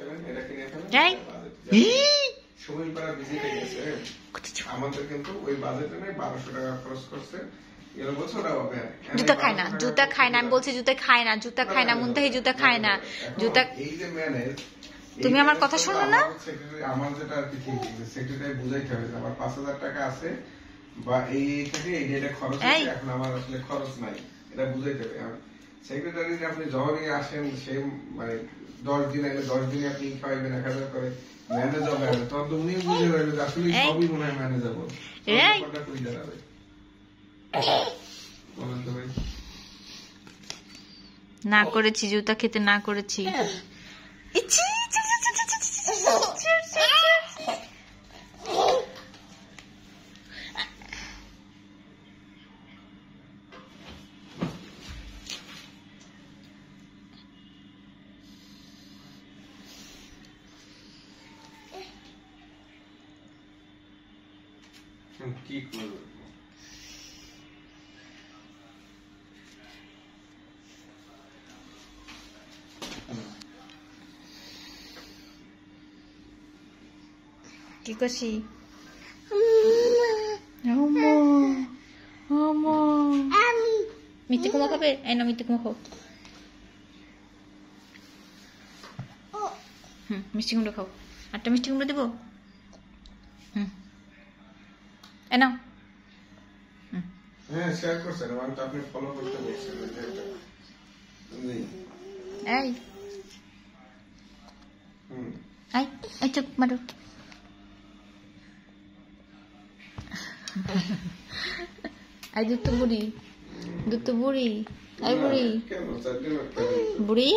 ফেলেন, এটা কিনে ফেলেন। এই সমীরপাড়া ভিজিটে গেছে, আমাদের কিন্তু ওই বাজেটে নেই, 1200 টাকা খরচ করছে। এর বছর হবে জুতা খায় না, জুতা খায় না, আমি বলছি জুতা খায় না, জুতা খায় না, মুনতাহি জুতা খায় না, জুতা। এই যে ম্যানেজ, তুমি আমার কথা শোনো না। আমার যেটা আর কি ঠিক সেক্রেটারি বুঝাইতে হবে যে আমার 5000 টাকা আছে বা এই থেকে এই যেটা খরচ হচ্ছে, এখন আমার আসলে খরচ নাই, এটা বুঝাইতে হবে। সেক্রেটারি আপনি যখনই আসেন, সে মানে 10 দিন আগে 10 দিনে আপনি খাওয়াইবেন 1000 করে, ম্যানেজ হবে না, তখন তো উনি বুঝে যাবেন যে আসলে সবই মনে হয় ম্যানেজেবল। কথা কই দাঁড়াবে বলেন তো ভাই? না করেছি, জুতা খেতে না করেছি। কি করবো? কি করছি? মিথ্যে কুমা খাবে? এই না, মিথ্যে কুমা খাও। মিষ্টি কুমড়ো খাও। আটটা মিষ্টি কুমড়ো দেবো। এই নাও। হ্যাঁ, শেয়ার করছেন, আমি তো আপনি ফলো করতে বলছেন। এই এই চুপ মারো। এই দুধ তো বুড়ি, দুধ তো বুড়ি, এই বুড়ি, বুড়ি।